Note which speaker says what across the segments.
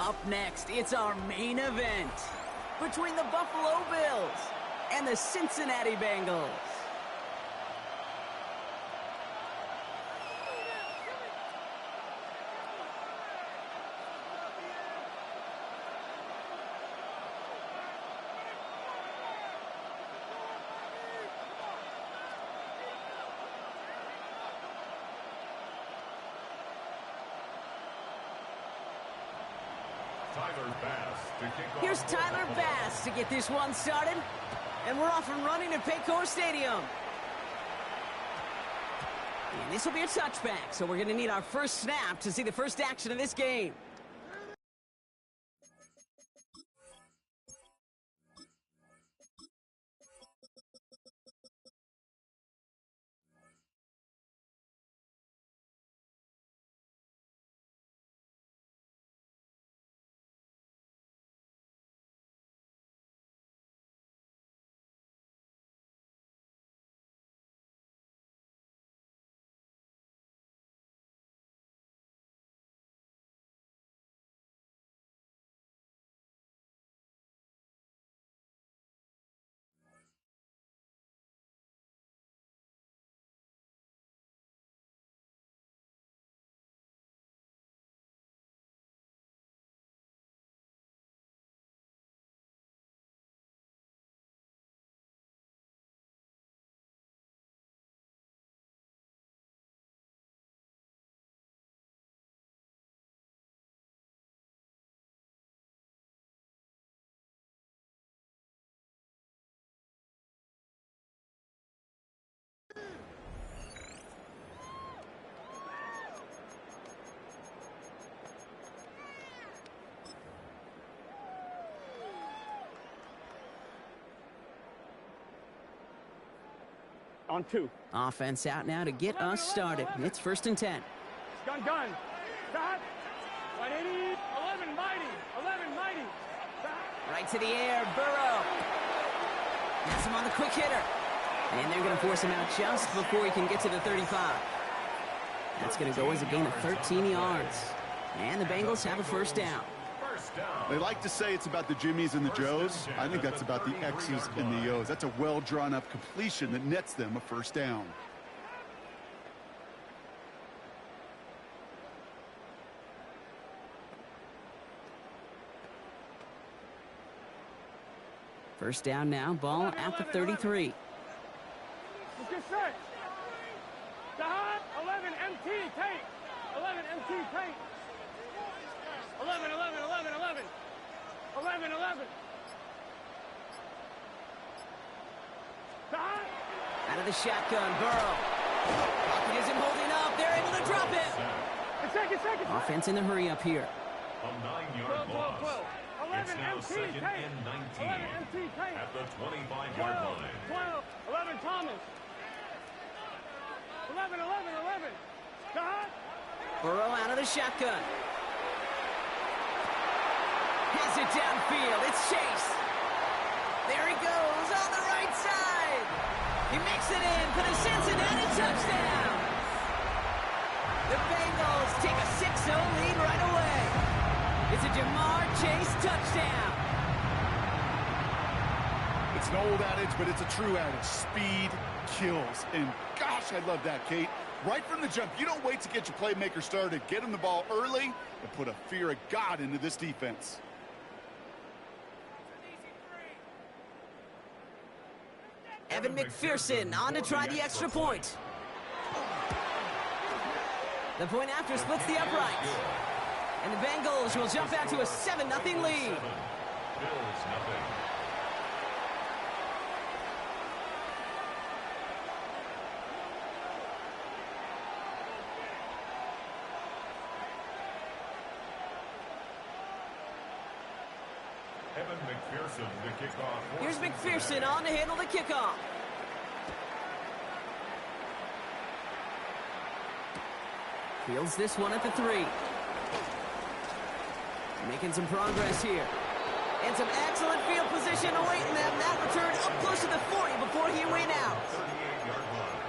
Speaker 1: Up next, it's our main event between the Buffalo Bills and the Cincinnati Bengals. Here's Tyler Bass to get this one started. And we're off and running at Paycor Stadium. And this will be a touchback, so we're going to need our first snap to see the first action of this game.
Speaker 2: On 2.
Speaker 1: Offense out now to get us started. It's 1st and 10.
Speaker 2: Gun. Stop. 180. 11 mighty. 11 mighty. Stop.
Speaker 1: Right to the air. Burrow. Has him on the quick hitter. And they're going to force him out just before he can get to the 35. That's going to go as a gain of 13 yards. And the Bengals have a first down.
Speaker 3: They like to say it's about the Jimmies and the Joes. I think that's about the X's and the O's. That's a well-drawn-up completion that nets them a first down.
Speaker 1: First down now, ball at the 33.
Speaker 2: Let's get set. Dahad, 11 MT, tank. 11 MT, tank. 11.
Speaker 1: Out of the shotgun, Burrow. Pocket isn't holding up. They're able to drop it.
Speaker 2: Second.
Speaker 1: Offense in the hurry up here.
Speaker 4: A 9-yard loss.
Speaker 2: 11
Speaker 4: It's now
Speaker 2: MT,
Speaker 4: 2nd
Speaker 2: tank.
Speaker 4: and 19
Speaker 2: 11 MT, tank.
Speaker 4: at the 25-yard line.
Speaker 2: 12. 11 Thomas. 11. Dahad.
Speaker 1: Burrow out of the shotgun. Has it downfield. It's Chase. There he goes on the right side. He makes it in for the Cincinnati touchdown. The Bengals take a 6-0 lead right away. It's a Jamar Chase touchdown.
Speaker 3: It's an old adage, but it's a true adage. Speed kills. And gosh, I love that, Kate. Right from the jump, you don't wait to get your playmaker started. Get him the ball early and put a fear of God into this defense.
Speaker 1: Evan McPherson on to try the extra point. The point after splits the uprights. And the Bengals will jump out to a 7-0 lead.
Speaker 4: Bills 0. Evan McPherson, the kickoff.
Speaker 1: Here's McPherson on to handle the kickoff. Fields this one at the 3. Making some progress here. And some excellent field position awaiting them. That return up close to the 40 before he went out.
Speaker 4: 38-yard line.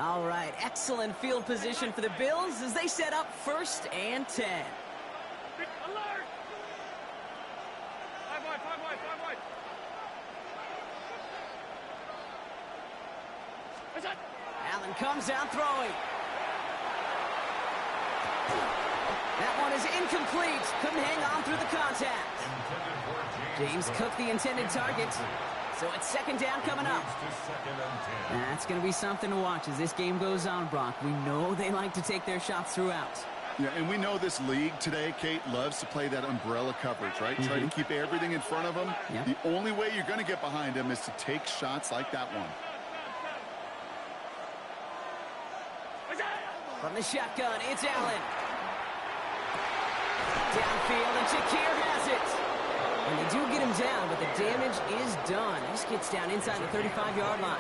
Speaker 1: All right, excellent field position for the Bills as they set up 1st and 10.
Speaker 2: Alert! 5 wide, 5 wide, 5 wide. What's that?
Speaker 1: Allen comes out throwing. That one is incomplete. Couldn't hang on through the contact. James Cook, the intended target. So it's 2nd down coming up. That's going to be something to watch as this game goes on, Brock. We know they like to take their shots throughout.
Speaker 3: Yeah, and we know this league today, Kate, loves to play that umbrella coverage, right? Try to keep everything in front of them.
Speaker 1: Yep.
Speaker 3: The only way you're going to get behind them is to take shots like that one.
Speaker 1: From the shotgun, it's Allen. Downfield, and Shakir has it. And they do get him down, but the damage is done. He just gets down inside the 35-yard line.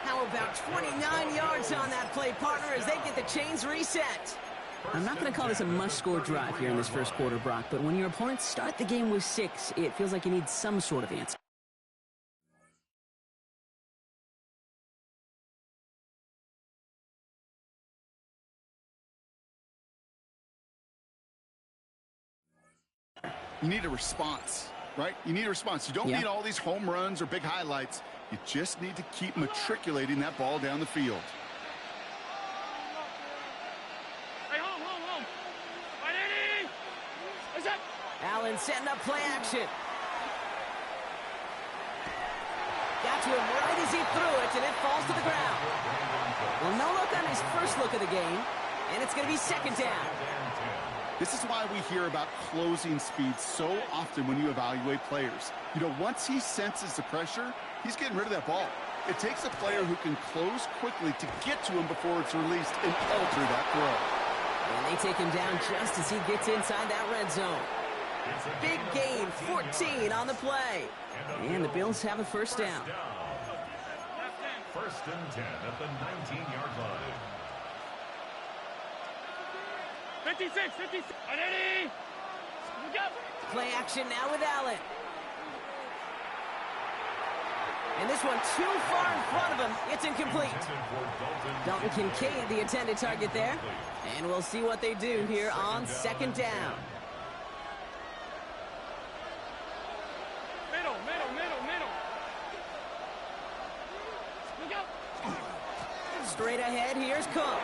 Speaker 1: How about 29 yards on that play, partner, as they get the chains reset? I'm not going to call this a must-score drive here in this first quarter, Brock, but when your opponents start the game with 6, it feels like you need some sort of answer.
Speaker 3: You need a response, right? You need a response. You don't need all these home runs or big highlights. You just need to keep matriculating that ball down the field.
Speaker 2: Hey, home. 180! What's that?
Speaker 1: Allen setting up play action. Got to him right as he threw it, and it falls to the ground. Well, no look on his first look of the game, and it's going to be 2nd down.
Speaker 3: This is why we hear about closing speed so often when you evaluate players. You know, once he senses the pressure, he's getting rid of that ball. It takes a player who can close quickly to get to him before it's released and alter that throw.
Speaker 1: And they take him down just as he gets inside that red zone. Big gain, 14 on the play. And the Bills have a 1st down.
Speaker 4: 1st and 10 at the 19-yard line.
Speaker 2: 56, 180! Look out!
Speaker 1: Play action now with Allen. And this one too far in front of him. It's incomplete. Dalton Kincaid, the intended target there. And we'll see what they do here on 2nd down.
Speaker 2: Middle. Look out!
Speaker 1: Straight ahead, here's Cook.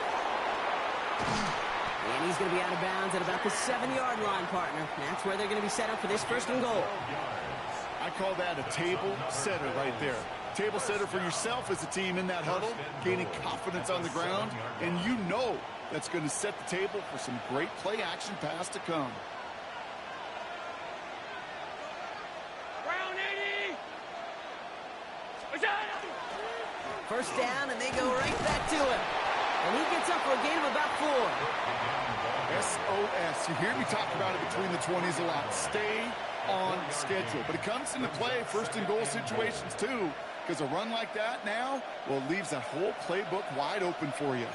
Speaker 1: And he's going to be out of bounds at about the 7-yard line, partner. That's where they're going to be set up for this 1st and goal.
Speaker 3: I call that a table setter right there. Table setter for yourself as a team in that huddle, gaining confidence on the ground, and you know that's going to set the table for some great play action pass to come.
Speaker 2: Brown 80! What's that?
Speaker 1: 1st down, and they go right back to him. And he gets up for a gain of about 4.
Speaker 3: SOS. You hear me talk about it between the 20s a lot. Stay on schedule. But it comes into play 1st and goal situations too, because a run like that now, well, it leaves that whole playbook wide open for you.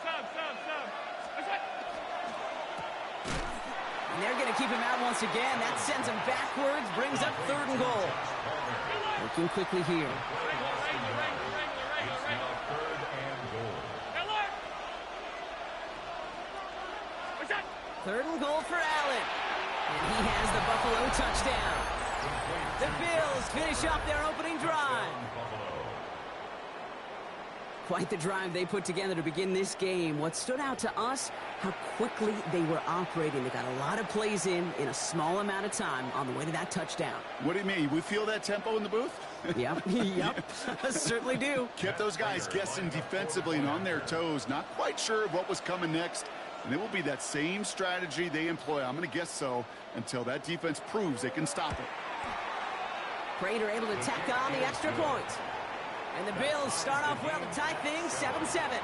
Speaker 2: Stop. What's that?
Speaker 1: And they're going to keep him out once again. That sends him backwards, brings up 3rd and goal. Working quickly here.
Speaker 2: What's that?
Speaker 1: 3rd and goal for Allen. And he has the Buffalo touchdown. The Bills finish off their opening drive. Quite the drive they put together to begin this game. What stood out to us, how quickly they were operating. They got a lot of plays in a small amount of time on the way to that touchdown.
Speaker 3: What do you mean? We feel that tempo in the booth?
Speaker 1: Yep, certainly do.
Speaker 3: Kept those guys guessing defensively and on their toes, not quite sure of what was coming next. And it will be that same strategy they employ, I'm going to guess so, until that defense proves they can stop it.
Speaker 1: Prater able to tack on the extra point. And the Bills start off well to tie things 7-7.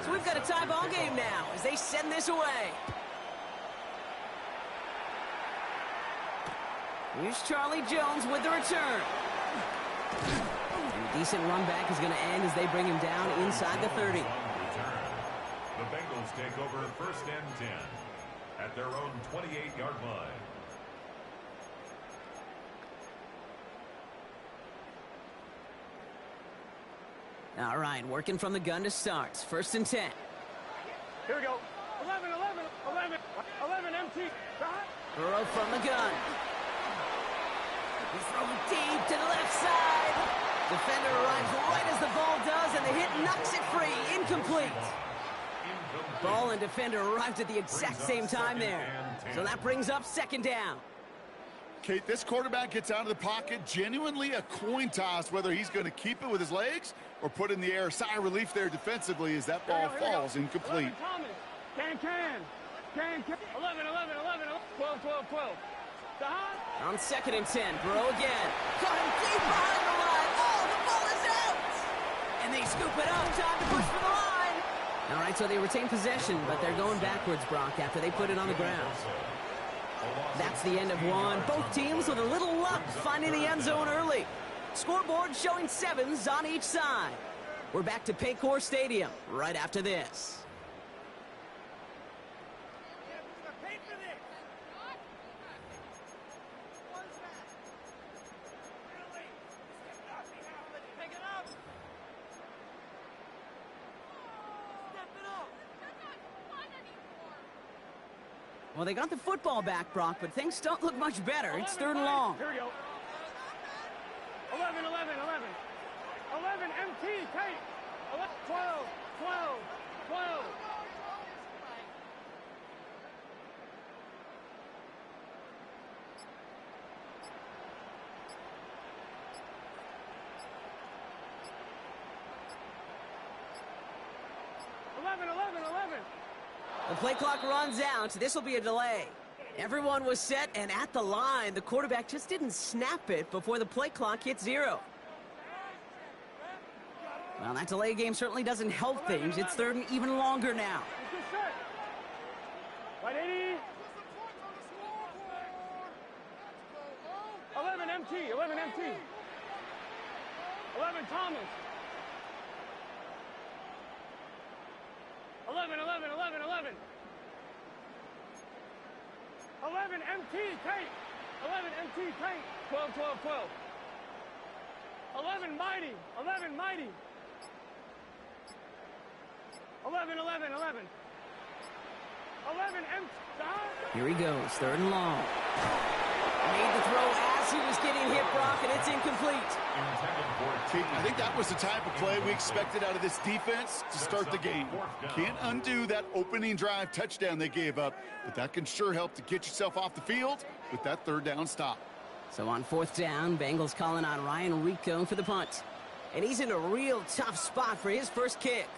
Speaker 1: So we've got a tie ball game now as they send this away. Here's Charlie Jones with the return. And a decent run back is going to end as they bring him down inside the 30.
Speaker 4: The Bengals take over 1st and 10. at their own 28-yard line.
Speaker 1: All right, working from the gun to start. 1st and 10.
Speaker 2: Here we go. 11 empty.
Speaker 1: Burrow from the gun. He's thrown deep to the left side. Defender arrives right as the ball does, and the hit knocks it free. Incomplete. Ball and defender arrived at the exact same time there. So that brings up 2nd down.
Speaker 3: Kate, this quarterback gets out of the pocket, genuinely a coin toss whether he's going to keep it with his legs or put in the air. Sigh of relief there defensively as that ball falls incomplete.
Speaker 2: 11, 12.
Speaker 1: On 2nd and 10, Burrow again. Caught him deep behind the line. Oh, the ball is out! And they scoop it up. Time to push for the line. All right, so they retain possession, but they're going backwards, Brock, after they put it on the ground. That's the end of one. Both teams with a little luck finding the end zone early. Scoreboard showing 7s on each side. We're back to Paycor Stadium right after this. Well, they got the football back, Brock, but things don't look much better. It's 3rd and long.
Speaker 2: Here we go. 11 MT, Kate. 12. 11.
Speaker 1: The play clock runs out. This will be a delay. Everyone was set and at the line. The quarterback just didn't snap it before the play clock hit 0. Well, that delay game certainly doesn't help things. It's 3rd and even longer now.
Speaker 2: Right, 80. 11 MT. 11 Thomas. 11. 11 MT, Kate. 11 MT, Kate. 12. 11 Mighty. 11 MT.
Speaker 1: Here he goes, 3rd and long. Made the throw as he was getting hit, Brock, and it's incomplete.
Speaker 3: I think that was the type of play we expected out of this defense to start the game. Can't undo that opening drive touchdown they gave up, but that can sure help to get yourself off the field with that 3rd down stop.
Speaker 1: So on 4th down, Bengals calling on Ryan Rico for the punt. And he's in a real tough spot for his first kick.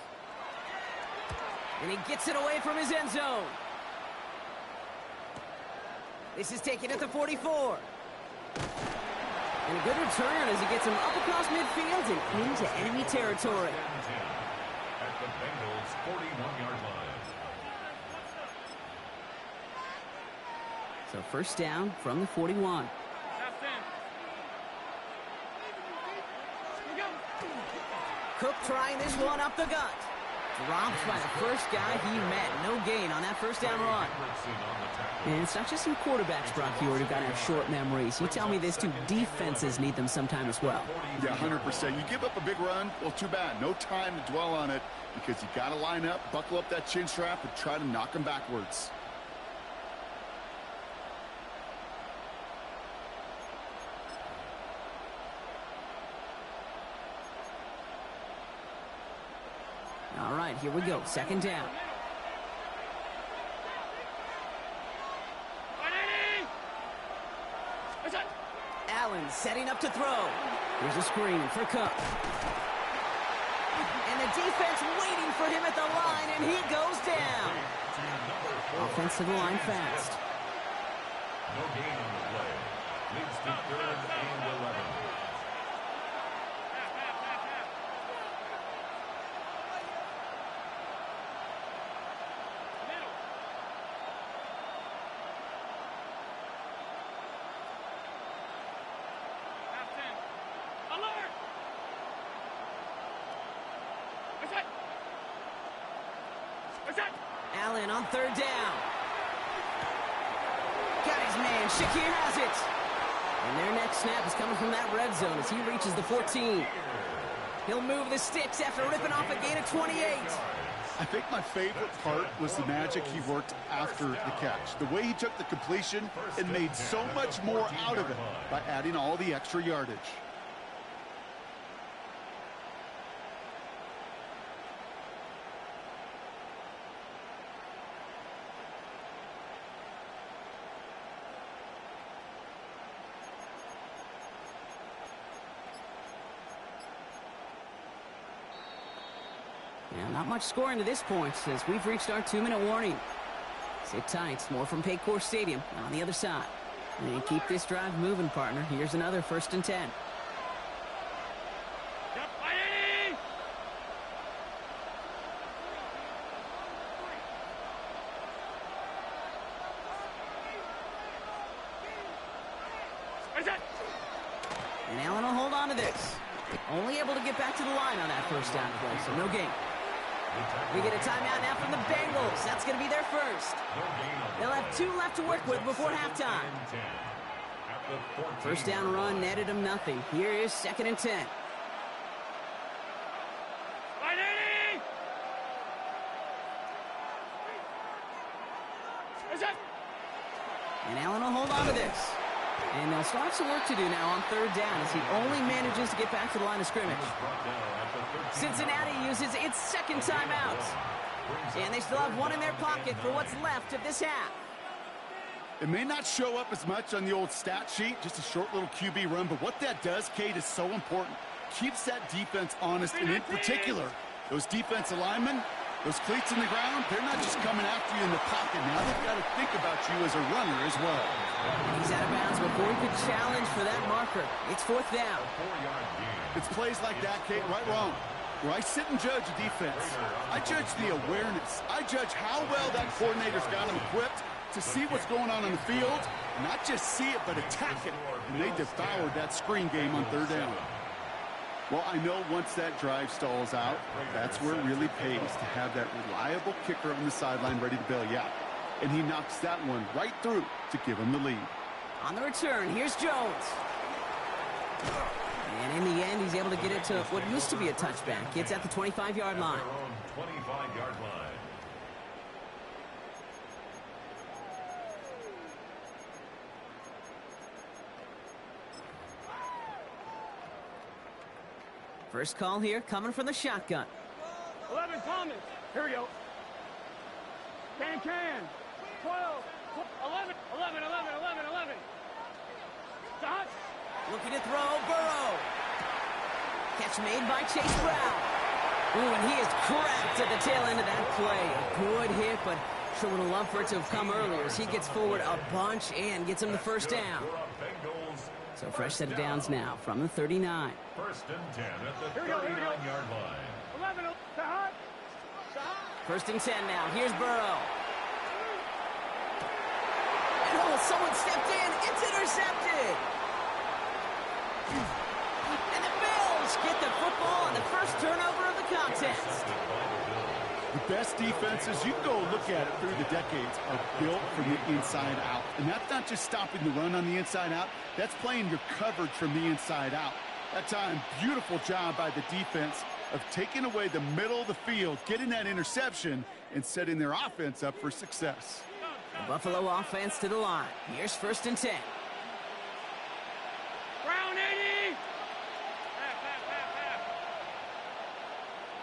Speaker 1: And he gets it away from his end zone. This is taken at the 44. And a good return as he gets him up across midfield and into enemy territory.
Speaker 4: At the Bengals' 41-yard line.
Speaker 1: So 1st down from the 41. Cook trying this one up the gut. Dropped by the first guy he met. No gain on that 1st down run. And it's not just some quarterbacks, Brock, who got to have short memories. You tell me this too, defenses need them sometime as well.
Speaker 3: Yeah, 100%. You give up a big run, well, too bad. No time to dwell on it because you got to line up, buckle up that chin strap, and try to knock them backwards.
Speaker 1: All right, here we go. 2nd down. Allen setting up to throw. Here's a screen for Cook. And the defense waiting for him at the line, and he goes down. Offensive line fast.
Speaker 4: No gain on the play. Leads to 3rd and 11.
Speaker 1: Allen on 3rd down. And Shakir has it. And their next snap is coming from that red zone as he reaches the 14. He'll move the sticks after ripping off a gain of 28.
Speaker 3: I think my favorite part was the magic he worked after the catch. The way he took the completion and made so much more out of it by adding all the extra yardage.
Speaker 1: Yeah, not much scoring to this point since we've reached our 2-minute warning. Sit tight, more from Paycor Stadium on the other side. And keep this drive moving, partner. Here's another 1st and 10. And Allen will hold on to this. Only able to get back to the line on that 1st down play, so no gain. We get a timeout now from the Bengals. That's going to be their first. They'll have 2 left to work with before halftime. 1st down run netted them nothing. Here is 2nd and 10. And Allen will hold on to this. And they'll start some work to do now on 3rd down as he only manages to get back to the line of scrimmage. Cincinnati uses its 2nd timeout. And they still have 1 in their pocket for what's left of this half.
Speaker 3: It may not show up as much on the old stat sheet, just a short little QB run, but what that does, Kate, is so important. Keeps that defense honest, and in particular, those defensive linemen, those cleats in the ground, they're not just coming after you in the pocket. Now they've got to think about you as a runner as well.
Speaker 1: He's out of bounds before he could challenge for that marker. It's 4th down.
Speaker 3: It's plays like that, Kate, right wrong. Where I sit and judge a defense, I judge the awareness. I judge how well that coordinator's got them equipped to see what's going on the field, and not just see it, but attack it. And they devoured that screen game on 3rd down. Well, I know once that drive stalls out, that's where it really pays to have that reliable kicker on the sideline ready to bail you out. And he knocks that one right through to give him the lead.
Speaker 1: On the return, here's Jones. And in the end, he's able to get it to what used to be a touchback. It's at the 25-yard line.
Speaker 4: 25-yard line.
Speaker 1: First call here coming from the shotgun.
Speaker 2: 11, Thomas. Here we go. Can. 12, 11, 11, 11, 11, 11. Dot.
Speaker 1: Looking to throw, Burrow. Catch made by Chase Brown. Ooh, and he is cracked at the tail end of that play. A good hit, but sure would have loved for it to have come earlier as he gets forward a bunch and gets him the 1st down. So fresh set of downs now from the 39.
Speaker 4: 1st and 10 at the 39-yard line.
Speaker 2: 11, Sahad.
Speaker 1: 1st and 10 now. Here's Burrow. And oh, someone stepped in. It's intercepted. And the Bills get the football on the 1st turnover of the contest.
Speaker 3: The best defenses, you can go look at it through the decades, are built from the inside out. And that's not just stopping the run on the inside out. That's playing your coverage from the inside out. That time, beautiful job by the defense of taking away the middle of the field, getting that interception, and setting their offense up for success.
Speaker 1: The Buffalo offense to the line. Here's 1st and 10.
Speaker 2: Brown 80.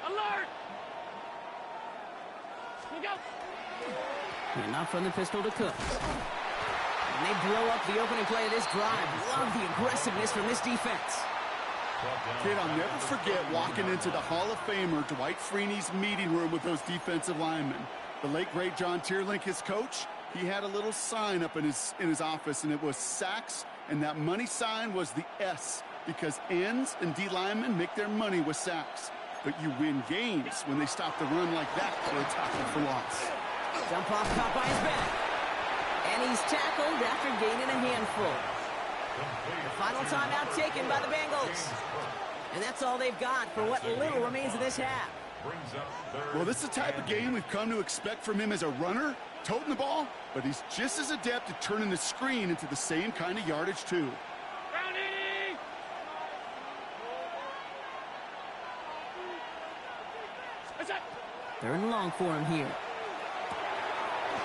Speaker 2: Alert. You go.
Speaker 1: And not from the pistol to Cooks. And they blow up the opening play of this drive. Love the aggressiveness from this defense.
Speaker 3: Kid, I'll never forget walking into the Hall of Famer Dwight Freeney's meeting room with those defensive linemen. The late, great John Tierlink, his coach, he had a little sign up in his office, and it was sacks, and that money sign was the S, because ends and D linemen make their money with sacks. But you win games when they stop the run like that or a tackle for loss.
Speaker 1: Jump off caught by his back. And he's tackled after gaining a handful. The final timeout taken by the Bengals. And that's all they've got for what little remains of this half.
Speaker 3: Well, this is the type of game we've come to expect from him as a runner. toting the ball, but he's just as adept at turning the screen into the same kind of yardage, too.
Speaker 1: They're in long for him here.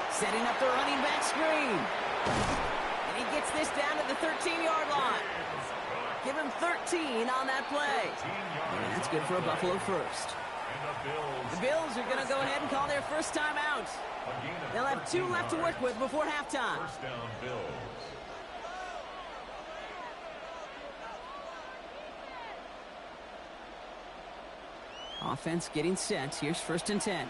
Speaker 1: Setting up the running back screen. And he gets this down to the 13-yard line. Give him 13 on that play. And that's good for a Buffalo first. The Bills are going to go ahead and call their first time out. They'll have 2 left to work with before halftime.
Speaker 4: First down, Bills.
Speaker 1: Offense getting set. Here's 1st and 10.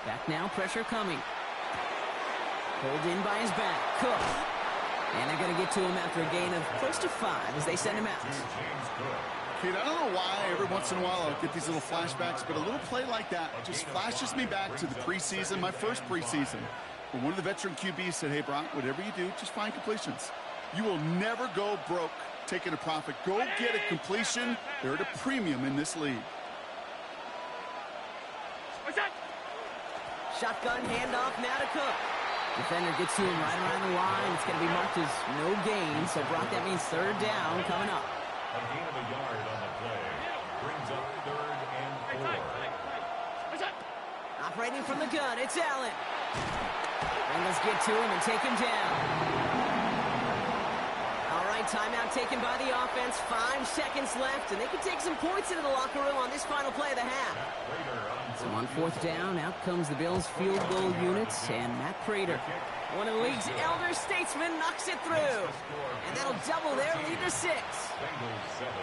Speaker 1: Back now, pressure coming. Pulled in by his back. Cook. And they're going to get to him after a gain of close to 5 as they send him out.
Speaker 3: Kid, I don't know why every once in a while I'll get these little flashbacks, but a little play like that just flashes me back to the preseason, my first preseason. When one of the veteran QBs said, hey, Brock, whatever you do, just find completions. You will never go broke taking a profit. Go get a completion. They're at a premium in this league.
Speaker 1: Shotgun handoff now to Cook. Defender gets to him right around the line. It's going to be marked as no gain. So, Brock, that means 3rd down coming up.
Speaker 4: A gain of a yard on the play. Brings up 3rd and 4.
Speaker 1: Operating from the gun, it's Allen. Bengals get to him and take him down. All right, timeout taken by the offense. 5 seconds left, and they can take some points into the locker room on this final play of the half. So on 4th down, out comes the Bills' field goal unit, and Matt Prater, one of the league's elder statesmen, knocks it through. And that'll double their lead to 6.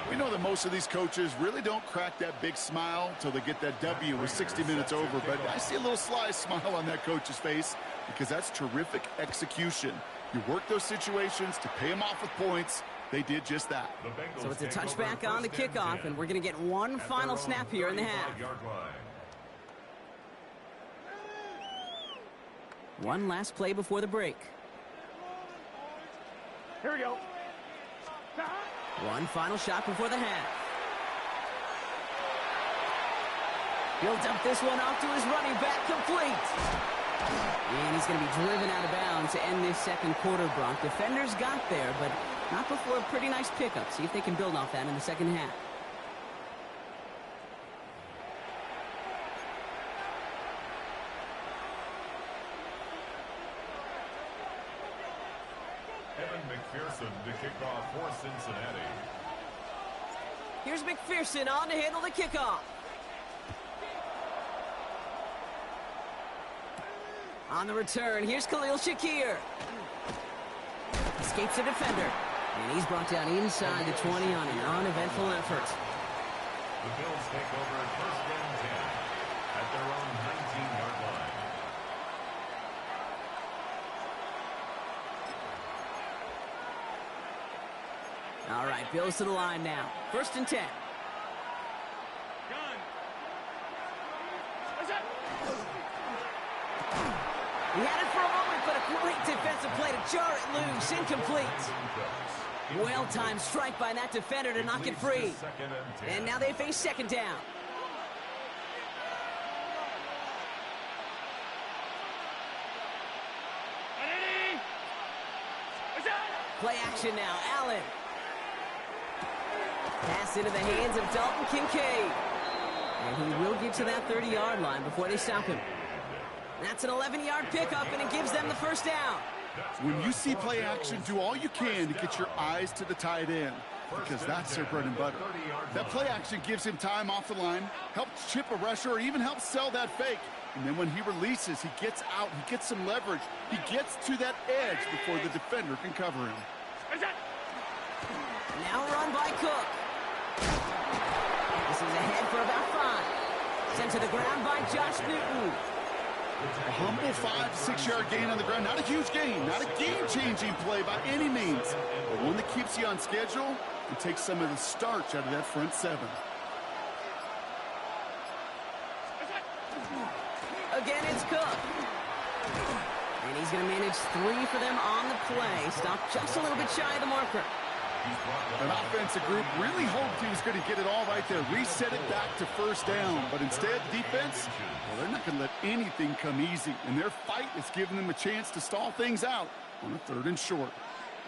Speaker 3: We know that most of these coaches really don't crack that big smile until they get that W with 60 minutes over, but I see a little sly smile on that coach's face because that's terrific execution. You work those situations to pay them off with points. They did just that.
Speaker 1: So it's a touchback on the kickoff, and we're going to get one final snap here in the half. One last play before the break.
Speaker 2: Here we go.
Speaker 1: One final shot before the half. He'll dump this one off to his running back, complete. And he's going to be driven out of bounds to end this 2nd quarter, Brock. Defenders got there, but not before a pretty nice pickup. See if they can build off that in the 2nd half.
Speaker 4: McPherson to kick off for Cincinnati.
Speaker 1: Here's McPherson on to handle the kickoff. On the return, here's Khalil Shakir. Escapes the defender. And he's brought down inside the 20 on an uneventful effort.
Speaker 4: The Bills take over 1st and 10 at their own 19-yard line.
Speaker 1: All right, Bills to the line now. 1st and 10. He had it for a moment, but a great defensive play to jar it loose. Incomplete. Well-timed strike by that defender to knock it free. And now they face 2nd down. Play action now. Allen. Pass into the hands of Dalton Kincaid. And he will get to that 30-yard line before they stop him. That's an 11-yard pickup, and it gives them the 1st down.
Speaker 3: When you see play action, do all you can to get your eyes to the tight end, because that's their bread and butter. That play action gives him time off the line, helps chip a rusher, or even helps sell that fake. And then when he releases, he gets out, he gets some leverage. He gets to that edge before the defender can cover him.
Speaker 1: Now run by Cook. This is ahead for about 5. Sent to the ground by Josh Newton.
Speaker 3: A humble 5 to 6 yard gain on the ground. Not a huge gain, not a game-changing play by any means, but one that keeps you on schedule and takes some of the starch out of that front 7.
Speaker 1: Again, it's Cook. And he's going to manage 3 for them on the play. Stopped just a little bit shy of the marker.
Speaker 3: An offensive group really hoped he was going to get it all right there, reset it back to first down. But instead, defense, well, they're not going to let anything come easy. And their fight is giving them a chance to stall things out on a 3rd and short.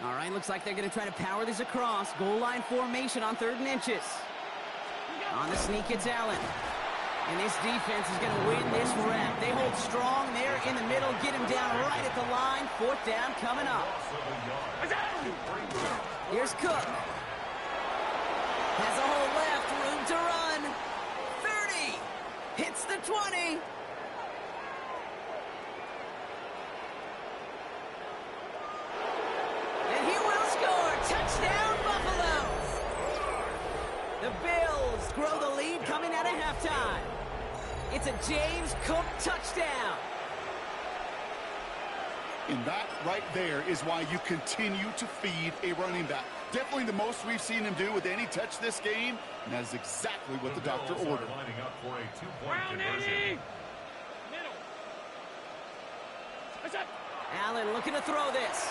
Speaker 1: All right, looks like they're going to try to power this across. Goal line formation on 3rd and inches. On the sneak, it's Allen. And this defense is going to win this rep. They hold strong there in the middle, get him down right at the line. 4th down coming up. Here's Cook. Has a hole left, room to run. 30. Hits the 20. And he will score. Touchdown, Buffalo. The Bills grow the lead coming out of halftime. It's a James Cook touchdown.
Speaker 3: And that right there is why you continue to feed a running back. Definitely the most we've seen him do with any touch this game, and that is exactly what the doctor ordered.
Speaker 4: Lining up for a 2-point conversion.
Speaker 1: Allen looking to throw this.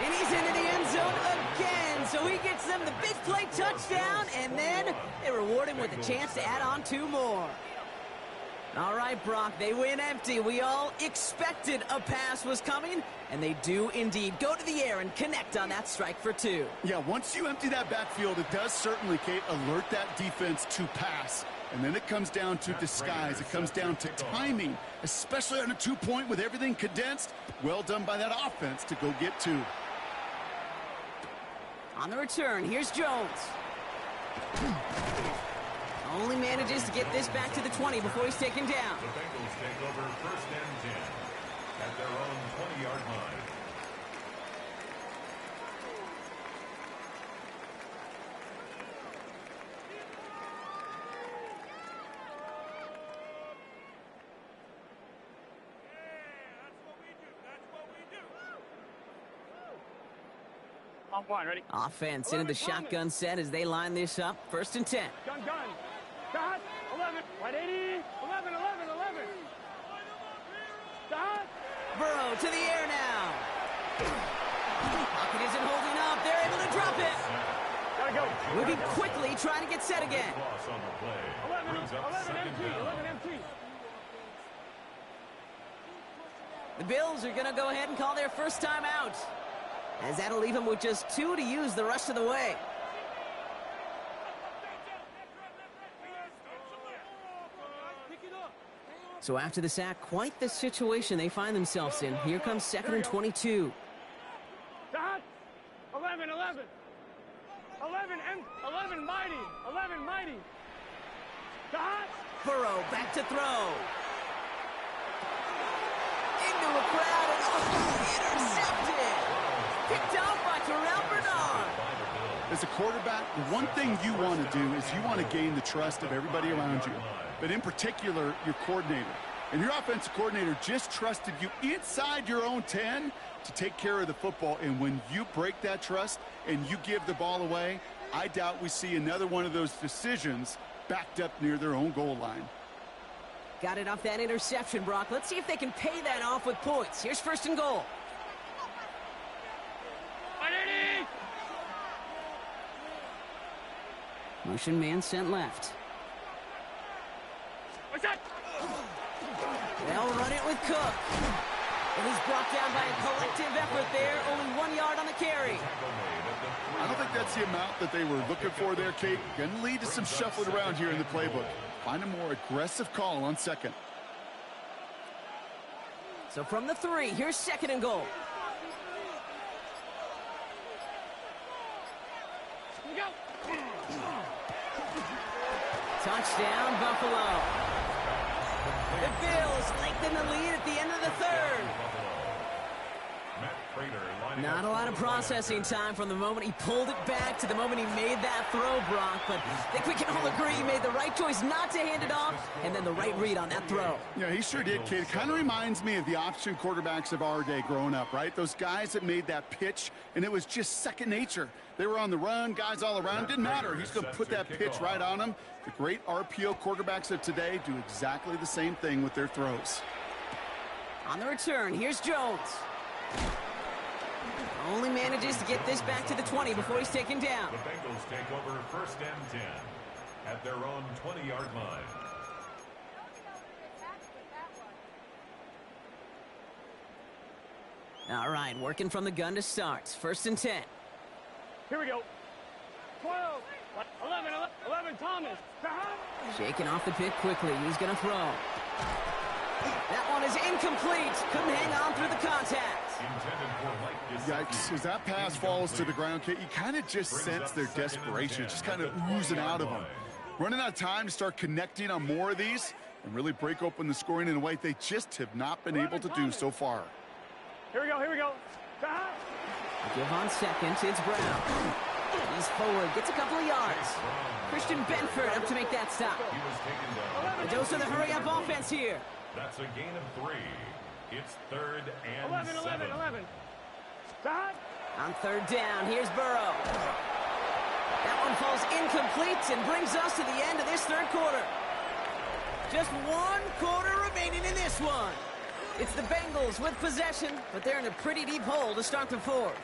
Speaker 1: And he's into the end zone again, so he gets them the big play touchdown, and then they reward him with a chance to add on 2 more. All right, Brock, they win empty. We all expected a pass was coming, and they do indeed go to the air and connect on that strike for 2.
Speaker 3: Yeah, once you empty that backfield, it does certainly, Kate, alert that defense to pass. And then it comes down to disguise. It comes down to timing, especially on a 2-point with everything condensed. Well done by that offense to go get 2.
Speaker 1: On the return, here's Jones. Only manages to get this back to the 20 before he's taken down.
Speaker 4: The Bengals take over 1st and 10 at their own 20-yard line.
Speaker 2: On one, ready?
Speaker 1: Offense into the shotgun set as they line this up. 1st and 10.
Speaker 2: Gun. Dot. 11. 180. 11. Dot.
Speaker 1: Burrow to the air now. Pocket isn't holding up. They're able to drop it.
Speaker 2: Gotta go.
Speaker 1: Moving quickly, trying to get set again.
Speaker 4: Loss on the play.
Speaker 2: 11 empty. 11 empty.
Speaker 1: The Bills are going to go ahead and call their first time out, as that'll leave them with just 2 to use the rest of the way. So after the sack, quite the situation they find themselves in. Here comes 2nd and 22.
Speaker 2: Dot. 11 mighty. Dot.
Speaker 1: Burrow back to throw. Into a crowd and intercepted. Picked off by Terrell Bernard.
Speaker 3: As a quarterback, the one thing you want to do is you want to gain the trust of everybody around you, but in particular, your coordinator. And your offensive coordinator just trusted you inside your own 10 to take care of the football. And when you break that trust and you give the ball away, I doubt we see another one of those decisions backed up near their own goal line.
Speaker 1: Got it off that interception, Brock. Let's see if they can pay that off with points. Here's 1st and goal.
Speaker 2: 180.
Speaker 1: Motion man sent left.
Speaker 2: What's that?
Speaker 1: They'll run it with Cook. And he's brought down by a collective effort there. Only 1 yard on the carry.
Speaker 3: I don't think that's the amount that they were looking for there, Kate. Going to lead to some shuffling around here in the playbook. Find a more aggressive call on 2nd.
Speaker 1: So from the 3, here's 2nd and goal.
Speaker 2: Here we go.
Speaker 1: Touchdown, Buffalo. The Bills lengthen the lead at the end of the 3rd. Not a lot of processing time from the moment he pulled it back to the moment he made that throw, Brock. But I think we can all agree he made the right choice not to hand it off, and then the right read on that throw.
Speaker 3: Yeah, he sure did, Kate. It kind of reminds me of the option quarterbacks of our day growing up, right? Those guys that made that pitch, and it was just second nature. They were on the run, guys all around. Didn't matter. He's going to put that pitch right on them. The great RPO quarterbacks of today do exactly the same thing with their throws.
Speaker 1: On the return, here's Jones. Only manages to get this back to the 20 before he's taken down.
Speaker 4: The Bengals take over first and 10 at their own 20-yard line.
Speaker 1: All right, working from the gun to start. First and 10.
Speaker 2: Here we go. 12, 11, Thomas.
Speaker 1: Shaking off the pick quickly. He's going to throw. That one is incomplete. Couldn't hang on through the contact.
Speaker 3: Yikes. As that pass falls to the ground, Kate, you kind of just sense their desperation, just kind of oozing out of them. Running out of time to start connecting on more of these and really break open the scoring in a way they just have not been able to do so far.
Speaker 2: Here we go.
Speaker 1: Give on second, it's Brown. He's forward, gets a couple of yards. Christian Benford up to make that stop. The dose of the hurry-up offense here.
Speaker 4: That's a gain of 3. It's third and 7.
Speaker 2: 11. Stop.
Speaker 1: On third down, here's Burrow. That one falls incomplete and brings us to the end of this third quarter. Just 1 quarter remaining in this one. It's the Bengals with possession, but they're in a pretty deep hole to start the fourth.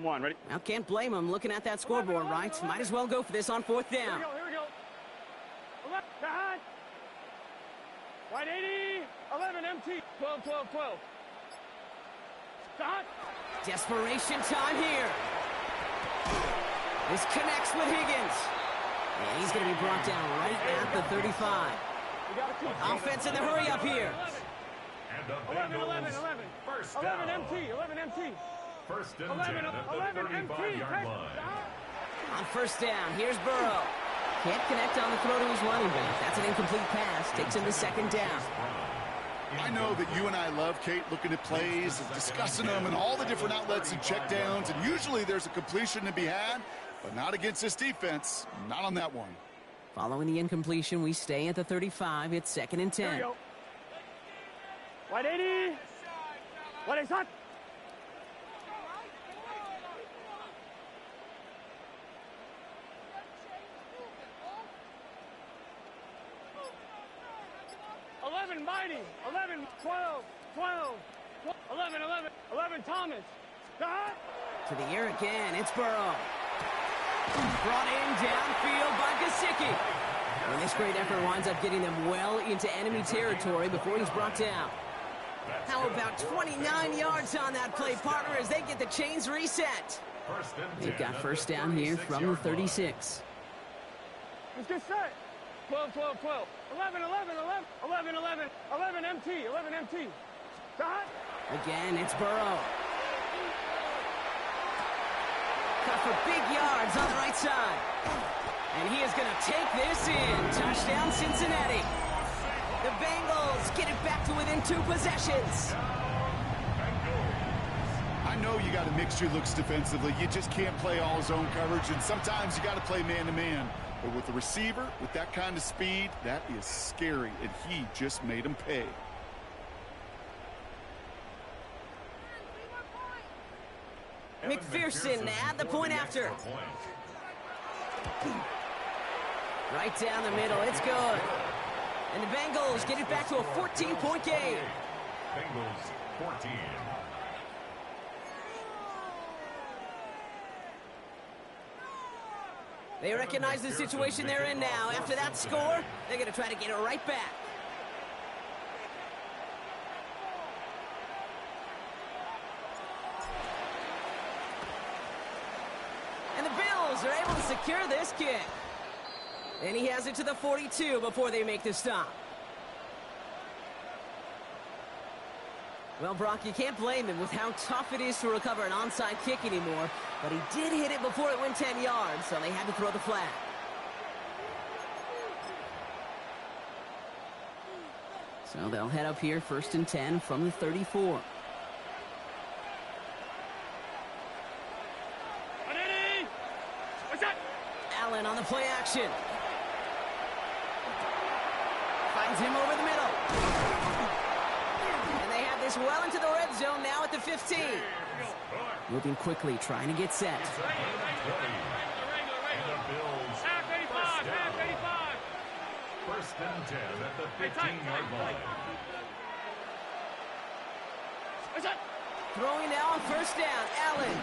Speaker 2: One, ready?
Speaker 1: Now, can't blame him looking at that scoreboard, right? Might as well go for this on fourth down.
Speaker 2: Here we go. Behind. Right 80, 11, MT. 12. Stop.
Speaker 1: Desperation time here. This connects with Higgins. And he's going to be brought down right at the 35. Offense in the hurry up here.
Speaker 4: And the Bengals
Speaker 2: 11.
Speaker 4: first
Speaker 2: 11
Speaker 4: down.
Speaker 2: MT.
Speaker 4: First and 10 at the 35-yard line.
Speaker 1: On first down, here's Burrow. Can't connect on the throw to his running back. That's an incomplete pass. Takes him to second down.
Speaker 3: I know that you and I love, Kate, looking at plays and discussing them and all the different outlets and checkdowns, and usually there's a completion to be had, but not against this defense. Not on that one.
Speaker 1: Following the incompletion, we stay at the 35. It's second and 10.
Speaker 2: Here we go. Right 80. What is that? Mighty, 11, 12, 11, Thomas. Stop.
Speaker 1: To the air again, it's Burrow. Brought in downfield by Gesicki. And this great effort winds up getting them well into enemy territory before he's brought down. How about 29 yards on that play, partner, as they get the chains reset? They've got first down here from the 36.
Speaker 2: Let's get set. 12. 11 MT. Stop.
Speaker 1: Again, it's Burrow. Cut for big yards on the right side. And he is going to take this in. Touchdown, Cincinnati. The Bengals get it back to within 2 possessions.
Speaker 3: I know you got to mix your looks defensively. You just can't play all zone coverage, and sometimes you got to play man-to-man. But with the receiver, with that kind of speed, that is scary, and he just made him pay.
Speaker 1: McPherson at the point after. Right down the middle, it's good. And the Bengals get it back to a 14-point game.
Speaker 4: Bengals 14.
Speaker 1: They recognize the situation they're in now. After that score, they're going to try to get it right back. And the Bills are able to secure this kick. And he has it to the 42 before they make the stop. Well, Brock, you can't blame him with how tough it is to recover an onside kick anymore, but he did hit it before it went 10 yards, so they had to throw the flag. So they'll head up here first and 10 from the 34.
Speaker 2: What's that?
Speaker 1: Allen on the play action. Finds him over the middle. this well into the red zone now at the 15. Moving quickly, trying to get set.
Speaker 4: And the Bills, first and 10 at the 15-yard line.
Speaker 1: Throwing now on first down, Allen.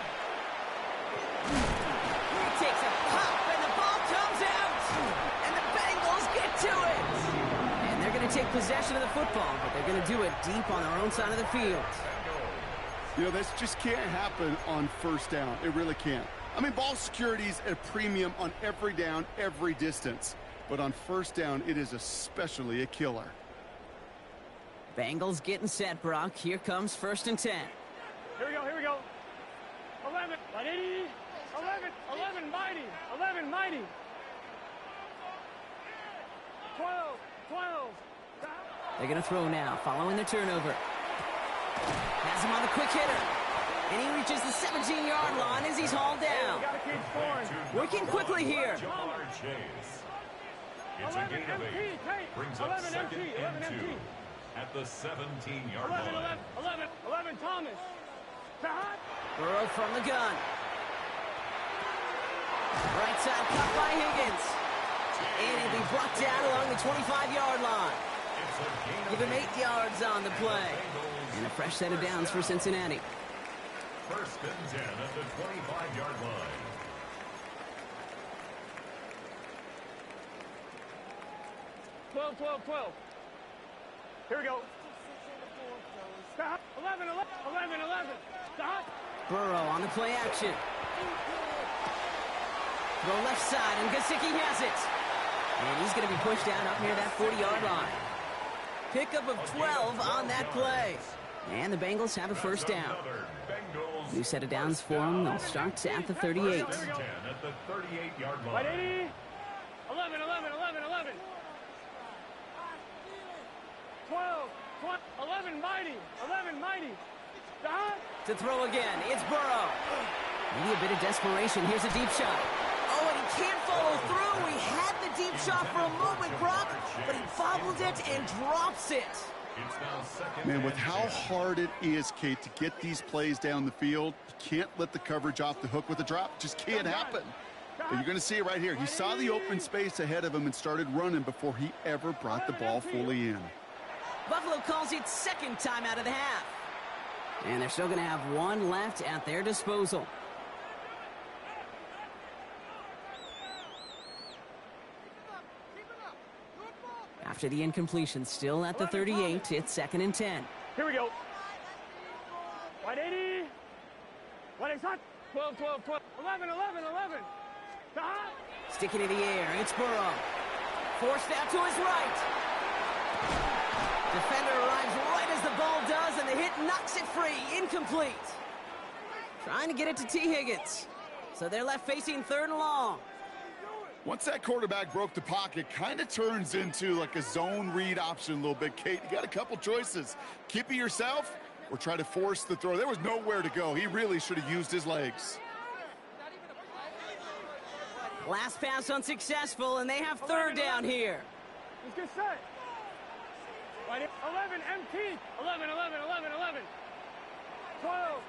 Speaker 1: He takes a pop, and the ball comes out. And the Bengals get to it. And they're going to take possession of the football, but they're going to do it deep on their own side of the field.
Speaker 3: You know, this just can't happen on first down. It really can't. I mean, ball security's at a premium on every down, every distance. But on first down, it is especially a killer.
Speaker 1: Bengals getting set, Brock. Here comes first and 10.
Speaker 2: Here we go. 11, 180, 11, mighty, 12.
Speaker 1: They're going to throw now, following the turnover. Has him on the quick hitter. And he reaches the 17-yard line as he's hauled down.
Speaker 2: We gotta keep scoring.
Speaker 1: Working quickly here.
Speaker 4: Jamar Chase. It's a gain of 8. Brings up
Speaker 2: 11
Speaker 4: second
Speaker 2: MT,
Speaker 4: and
Speaker 2: 11
Speaker 4: 2
Speaker 2: MT.
Speaker 4: at the 17-yard
Speaker 2: 11,
Speaker 4: line.
Speaker 2: 11, Thomas.
Speaker 1: Burrow from the gun. Right side cut by Higgins. And he'll be brought down along the 25-yard line. Give him 8 yards on the play. And a fresh set of downs for Cincinnati.
Speaker 4: First and 10 at the 25-yard line.
Speaker 2: Twelve. Here we go. Stop. 11. Stop.
Speaker 1: Burrow on the play action. Throw left side, and Gesicki has it. And he's going to be pushed down up near that 40-yard line. Pickup of 12 on that play. And the Bengals have a first down. New set of downs for them. They'll start at the 38.
Speaker 4: First and 10 at the 38-yard line.
Speaker 2: 180. 11. 12. 11, mighty. Stop.
Speaker 1: To throw again, it's Burrow. Maybe a bit of desperation. Here's a deep shot. Oh, and he can't follow through. He had the deep shot for a moment, Brock, but he fumbled it and drops it.
Speaker 4: It's now second.
Speaker 3: Man, with how hard it is, Kate, to get these plays down the field, you can't let the coverage off the hook with a drop. Just can't happen. But you're going to see it right here. He saw the open space ahead of him and started running before he ever brought the ball fully in.
Speaker 1: Buffalo calls it second time out of the half. And they're still going to have one left at their disposal. After the incompletion, still at the 38, it's second and 10.
Speaker 2: Here we go. 180. 12. 11. Stop.
Speaker 1: Sticking in the air, it's Burrow. Forced out to his right. Defender arrives right as the ball does, and the hit knocks it free. Incomplete. Trying to get it to T. Higgins. So they're left facing third and long.
Speaker 3: Once that quarterback broke the pocket, kind of turns into like a zone read option a little bit, Kate. You got a couple choices. Keep it yourself or try to force the throw. There was nowhere to go. He really should have used his legs.
Speaker 1: Last pass unsuccessful, and they have third down here.
Speaker 2: Let's get set. 11 MT. 11. 12.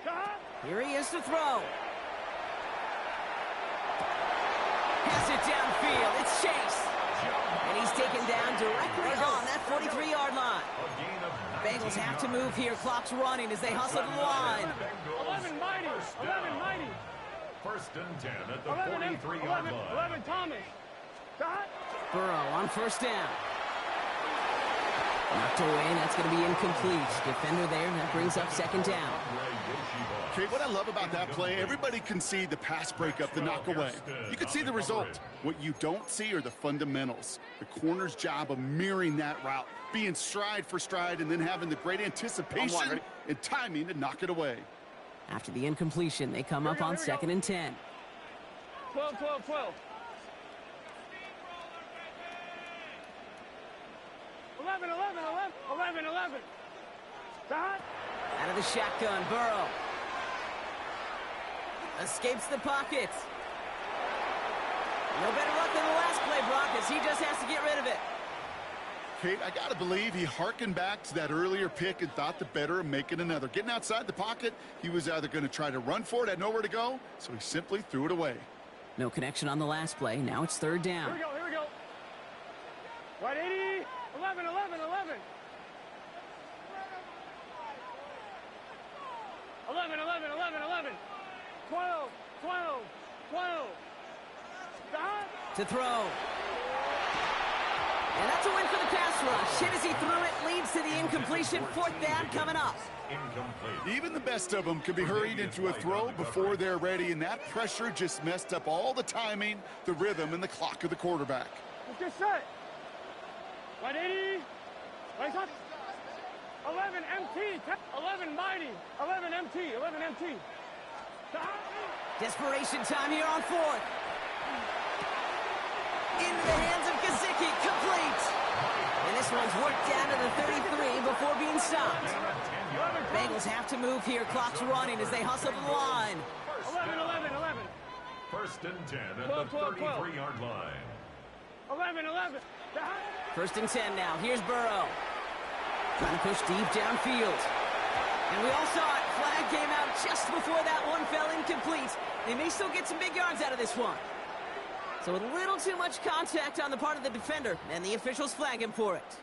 Speaker 2: Stop.
Speaker 1: Here he is to throw. Pass it downfield. It's Chase. And he's taken down directly on that 43-yard line. Bengals have to move here. Clock's running as they hustle to the line.
Speaker 2: 11 mighty.
Speaker 4: First and 10 at the 43-yard line.
Speaker 2: 11 Thomas. Stop.
Speaker 1: Burrow on first down. Knocked away, that's going to be incomplete. Defender there, that brings up second down.
Speaker 3: Okay, what I love about that play, everybody can see the pass breakup, the knock away. You can see the result. What you don't see are the fundamentals. The corner's job of mirroring that route, being stride for stride, and then having the great anticipation and timing to knock it away.
Speaker 1: After the incompletion, they come up on second and 10.
Speaker 2: 12. 11. Stop.
Speaker 1: Out of the shotgun, Burrow. Escapes the pocket. No better luck than the last play, Brock, as he just has to get rid of it.
Speaker 3: Kate, I got to believe he hearkened back to that earlier pick and thought the better of making another. Getting outside the pocket, he was either going to try to run for it, had nowhere to go, so he simply threw it away.
Speaker 1: No connection on the last play. Now it's third down.
Speaker 2: Here we go. Right 80, 11, 11, 11. 11, 11, 11, 11. 12, 12, 12. Stop.
Speaker 1: To throw. And that's a win for the pass rush. Hit as he threw it, leads to the incompletion. Fourth down coming up.
Speaker 4: Incomplete.
Speaker 3: Even the best of them can be hurried into a throw before they're ready, and that pressure just messed up all the timing, the rhythm, and the clock of the quarterback.
Speaker 2: Let's get set. Right 80. Right up. 11 MT. 11 mighty. 11 MT. 11 MT. Stop.
Speaker 1: Desperation time here on fourth. Into the hands of Gesicki, complete. And this one's worked down to the 33 before being stopped. Bengals have to move here. Clock's running as they hustle to the line.
Speaker 2: 11, 11, 11.
Speaker 4: First and 10 at the 33-yard line.
Speaker 2: 11, 11.
Speaker 1: First and 10 now. Here's Burrow. Trying to push deep downfield. And we all saw it. Flag came out just before that one fell incomplete. They may still get some big yards out of this one. So a little too much contact on the part of the defender, and the officials flag him for it.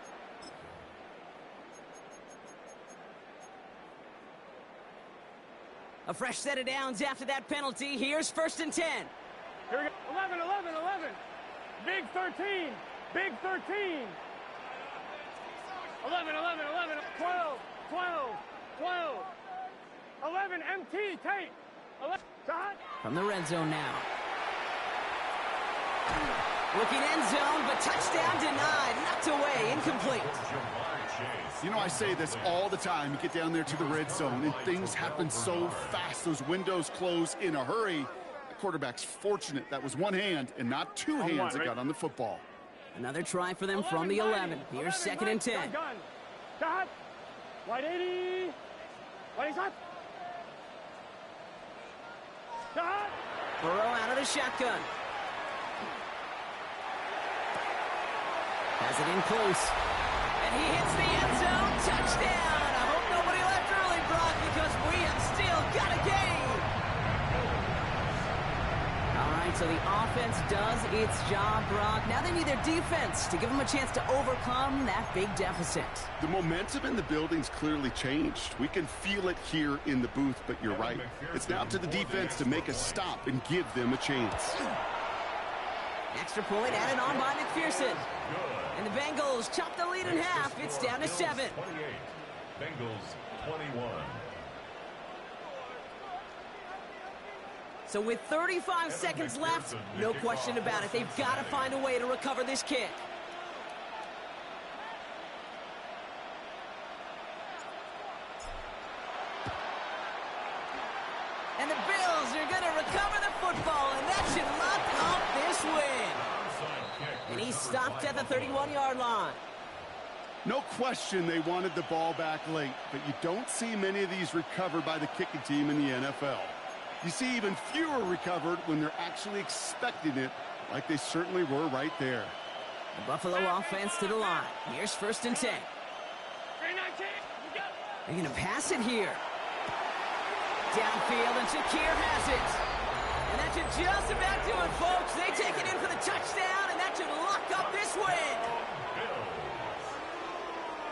Speaker 1: A fresh set of downs after that penalty. Here's first and 10.
Speaker 2: Here we go. 11, 11, 11. Big 13. Big 13. 11, 11, 11. 12, 12, 12. 11, MT, Tate. 11, Dot.
Speaker 1: From the red zone now. Looking end zone, but touchdown denied. Knocked away, incomplete.
Speaker 3: You know, I say this all the time. You get down there to the red zone, and things happen so fast. Those windows close in a hurry. The quarterback's fortunate. That was one hand and not two hands that got on the football.
Speaker 1: Another try for them from the 11. Here's second and 10.
Speaker 2: Dot. White 80. White is up. Dot.
Speaker 1: Burrow out of the shotgun. Has it in close. And he hits the end zone. Touchdown. I hope nobody left early, Brock, because we have still got a game. All right, so the offense does its job, Brock. Now they need their defense to give them a chance to overcome that big deficit.
Speaker 3: The momentum in the building's clearly changed. We can feel it here in the booth, but you're right. It's now to the defense to make a stop and give them a chance.
Speaker 1: Extra point added on by McPherson. And the Bengals chop the lead in half. It's down to 7.
Speaker 4: 28. Bengals 21.
Speaker 1: So with 35 seconds left, no question about it. They've got to find a way to recover this kick. And the Bills are going to recover the football, and that should lock up this win. And he's stopped at the 31-yard line.
Speaker 3: No question they wanted the ball back late, but you don't see many of these recovered by the kicking team in the NFL. You see even fewer recovered when they're actually expecting it, like they certainly were right there.
Speaker 1: The Buffalo offense to the line. Here's first and 10. They're going to pass it here. Downfield, and Shakir has it. And that should just about do it, folks. They take it in for the touchdown, and that should lock up this win.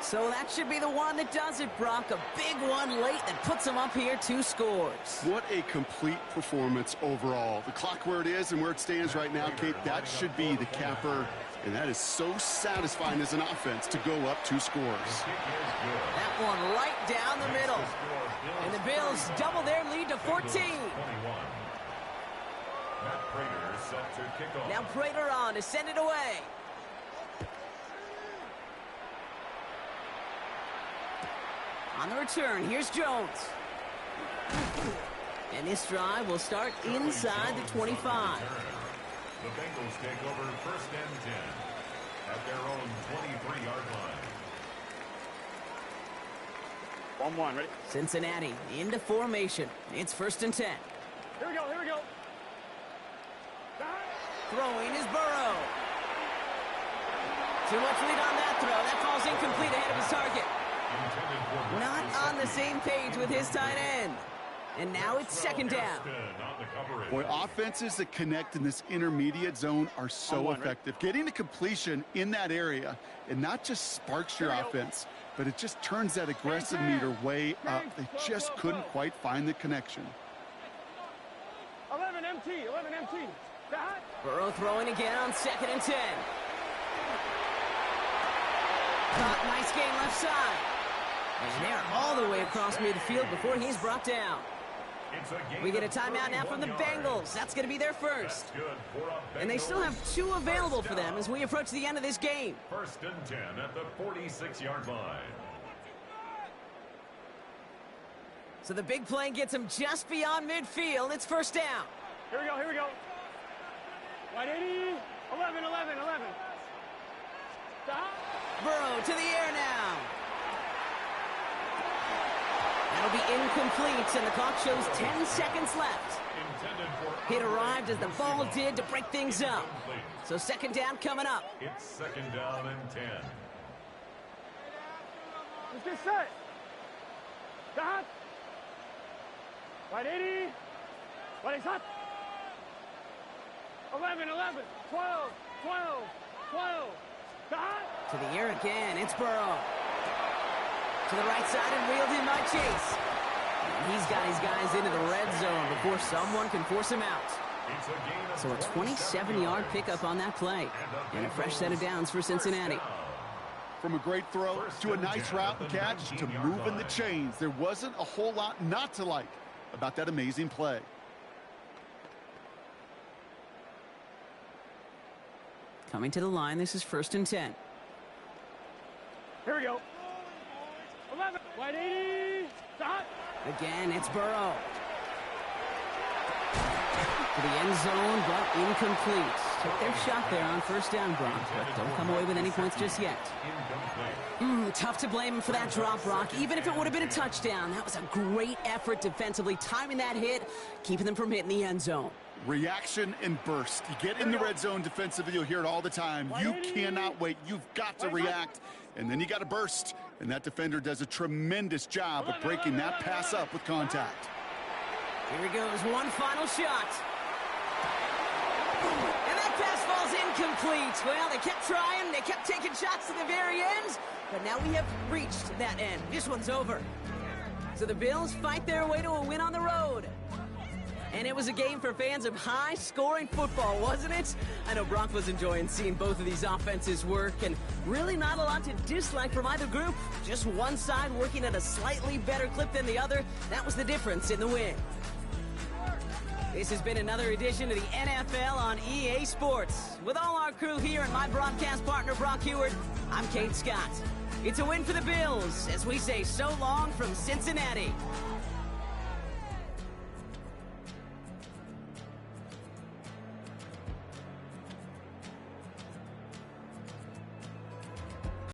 Speaker 1: So that should be the one that does it, Brock. A big one late that puts them up here 2 scores.
Speaker 3: What a complete performance overall. The clock where it is and where it stands right now, Kate, that should be the capper. And that is so satisfying as an offense to go up 2 scores.
Speaker 1: That one right down the middle. And the Bills double their lead to 14. Now Prater on to send it away. On the return, here's Jones. And this drive will start inside the 25.
Speaker 4: The Bengals take over first and 10 at their own 23-yard line.
Speaker 2: 1-1, ready?
Speaker 1: Cincinnati into formation. It's first and 10.
Speaker 2: Here we go, here we go.
Speaker 1: Throwing is Burrow. Too much lead on that throw. That falls incomplete ahead of his target. Not on the same page with his tight end. And now it's second down.
Speaker 3: Boy, offenses that connect in this intermediate zone are so effective. Getting a completion in that area, it not just sparks your offense, but it just turns that aggressive meter way up. They just couldn't quite find the connection.
Speaker 2: 11 MT, 11 MT.
Speaker 1: Burrow throwing again on 2nd and 10. Caught, nice gain left side. And they're all the way across midfield before he's brought down. We get a timeout now from the Bengals. That's going to be their first. And they still have 2 available for them as we approach the end of this game.
Speaker 4: 1st and 10 at the 46-yard line.
Speaker 1: So the big play gets him just beyond midfield. It's first down.
Speaker 2: Here we go, here we go. 180, 11, 11, 11. Stop.
Speaker 1: Burrow to the air now. That'll be incomplete, and the clock shows 10 seconds left. It arrived as the ball did to break things up. So second down coming up.
Speaker 4: It's 2nd down and 10.
Speaker 2: Let's get set. Stop. 180. 180, stop. 11, 11, 12, 12, 12. Stop.
Speaker 1: To the air again, it's Burrow. To the right side and wheeled in by Chase. And he's got his guys into the red zone before someone can force him out. So a 27-yard pickup on that play. And a fresh set of downs for Cincinnati.
Speaker 3: From a great throw to a nice route and catch to moving the chains, there wasn't a whole lot not to like about that amazing play.
Speaker 1: Coming to the line, this is 1st and 10.
Speaker 2: Here we go. 11, 180, stop.
Speaker 1: Again, it's Burrow. To the end zone, but incomplete. Took their shot there on first down, Brock, but don't come away with any points just yet. Tough to blame him for that drop, Brock. Even if it would have been a touchdown, that was a great effort defensively, timing that hit, keeping them from hitting the end zone.
Speaker 3: Reaction and burst. You get in the red zone defensively, you'll hear it all the time. You cannot wait. You've got to react, and then you got to burst. And that defender does a tremendous job of breaking that pass up with contact.
Speaker 1: Here he goes, one final shot. And that pass falls incomplete. Well, they kept trying, they kept taking shots to the very end, but now we have reached that end. This one's over. So the Bills fight their way to a win on the road. And it was a game for fans of high-scoring football, wasn't it? I know Brock was enjoying seeing both of these offenses work, and really not a lot to dislike from either group. Just one side working at a slightly better clip than the other. That was the difference in the win. This has been another edition of the NFL on EA Sports. With all our crew here and my broadcast partner, Brock Heward, I'm Kate Scott. It's a win for the Bills, as we say so long from Cincinnati.